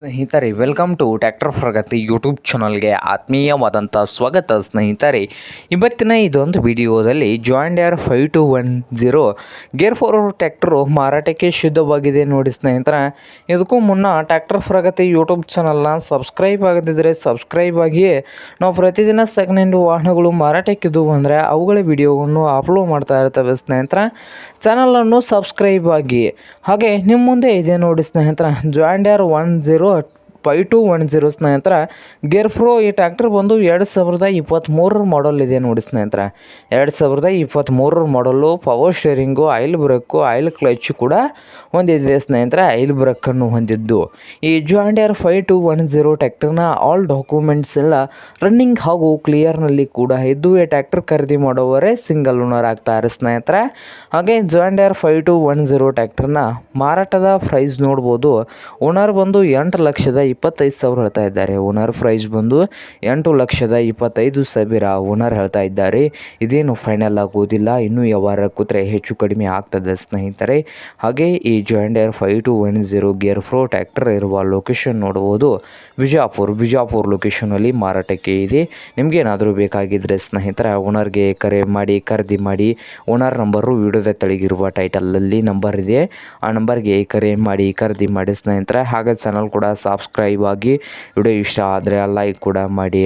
ಸ್ನೇಹಿತರೆ welcome to tractor Pragati YouTube ಚಾನಲ್ಗೆ ಆತ್ಮೀಯವಾದಂಥ ಸ್ವಾಗತ ಸ್ನೇಹಿತರೆ. ಇವತ್ತಿನ ಇದೊಂದು ವಿಡಿಯೋದಲ್ಲಿ ಜಾಂಡಿಯರ್ 5210 ಗೇರ್ 4 ಟ್ರ್ಯಾಕ್ಟರು ಮಾರಾಟಕ್ಕೆ ಸಿದ್ಧವಾಗಿದೆ ನೋಡಿ ಸ್ನೇಹಿತರೆ. ಇದಕ್ಕೂ ಮುನ್ನ ಟ್ರ್ಯಾಕ್ಟರ್ ಪ್ರಗತಿ ಯೂಟ್ಯೂಬ್ ಚಾನಲ್ನ ಸಬ್ಸ್ಕ್ರೈಬ್ ಆಗದಿದ್ದರೆ ಸಬ್ಸ್ಕ್ರೈಬ್ ಆಗಿ ನಾವು ಪ್ರತಿದಿನ ಸೆಕೆಂಡ್ ಹ್ಯಾಂಡ್ ವಾಹನಗಳು ಮಾರಾಟಕ್ಕಿದ್ದವು ಅಂದರೆ ಅವುಗಳ ವಿಡಿಯೋವನ್ನು ಅಪ್ಲೋಡ್ ಮಾಡ್ತಾ ಇರ್ತವೆ ಸ್ನೇಹಿತರೆ. ಚಾನಲನ್ನು ಸಬ್ಸ್ಕ್ರೈಬ್ ಆಗಿ. ಹಾಗೆ ನಿಮ್ಮ ಮುಂದೆ ಇದೆ ನೋಡಿ ಸ್ನೇಹಿತರೆ, ಜಾಂಡಿಯರ್ 5210 ಸ್ನೇಹಿತರೆ ಗೇರ್ ಪ್ರೋ. ಈ ಟ್ರ್ಯಾಕ್ಟರ್ ಬಂದು 2023 ಮಾಡಲ್ ಇದೆ ನೋಡಿ ಸ್ನೇಹಿತರೆ. 2023 ಮಾಡಲ್ಲು. Power steering, oil brake, oil clutch ಕೂಡ ಹೊಂದಿದೆ ಸ್ನೇಹಿತರೆ. ಆಯಿಲ್ ಬ್ರೇಕನ್ನು ಹೊಂದಿದ್ದು ಈ ಜಾಂಡಿಯರ್ 5210 ಟ್ರ್ಯಾಕ್ಟರ್ನ ಆಲ್ ಡಾಕ್ಯುಮೆಂಟ್ಸ್ ಎಲ್ಲ ರನ್ನಿಂಗ್ ಹಾಗೂ ಕ್ಲಿಯರ್ನಲ್ಲಿ ಕೂಡ ಇದ್ದು ಈ ಟ್ರ್ಯಾಕ್ಟರ್ ಖರೀದಿ ಮಾಡುವವರೇ ಸಿಂಗಲ್ ಓನರ್ ಆಗ್ತಾರೆ ಸ್ನೇಹಿತರೆ. ಹಾಗೆ ಜಾಂಡಿಯರ್ 5210 ಟ್ರ್ಯಾಕ್ಟರ್ನ ಮಾರಾಟದ ಪ್ರೈಸ್ ನೋಡ್ಬೋದು. ಓನರ್ ಬಂದು 8,25,000 ಹೇಳ್ತಾ ಇದ್ದಾರೆ. ಓನರ್ ಪ್ರೈಸ್ ಬಂದು 8,25,000 ಓನರ್ ಹೇಳ್ತಾ ಇದ್ದಾರೆ. ಇದೇನು ಫೈನಲ್ ಆಗೋದಿಲ್ಲ, ಇನ್ನೂ ವ್ಯವಹಾರ ಕೂತ್ರೆ ಹೆಚ್ಚು ಕಡಿಮೆ ಆಗ್ತದೆ ಸ್ನೇಹಿತರೆ. ಹಾಗೆ ಈ ಜಾಂಡಿಯರ್ 5210 ಗೇರ್ ಪ್ರೋ ಟ್ರ್ಯಾಕ್ಟರ್ ಇರುವ ಲೊಕೇಶನ್ ನೋಡ್ಬೋದು, ಬಿಜಾಪುರ ಲೊಕೇಶನಲ್ಲಿ ಮಾರಾಟಕ್ಕೆ ಇದೆ. ನಿಮಗೇನಾದರೂ ಬೇಕಾಗಿದ್ದರೆ ಸ್ನೇಹಿತರೆ ಓನರ್ಗೆ ಕರೆ ಮಾಡಿ ಖರೀದಿ ಮಾಡಿ. ಓನರ್ ನಂಬರು ವಿಡಿಯೋದ ತೆಳಗಿರುವ ಟೈಟಲಲ್ಲಿ ನಂಬರ್ ಇದೆ, ಆ ನಂಬರ್ಗೆ ಕರೆ ಮಾಡಿ ಖರೀದಿ ಮಾಡಿ ಸ್ನೇಹಿತರೆ. ಹಾಗೆ ಚಾನಲ್ ಕೂಡ ಸಬ್ಸ್ಕ್ರೈಬ್ ಆಗಿ. ವಿಡಿಯೋ ಇಷ್ಟ ಆದರೆ ಲೈಕ್ ಕೂಡ ಮಾಡಿ.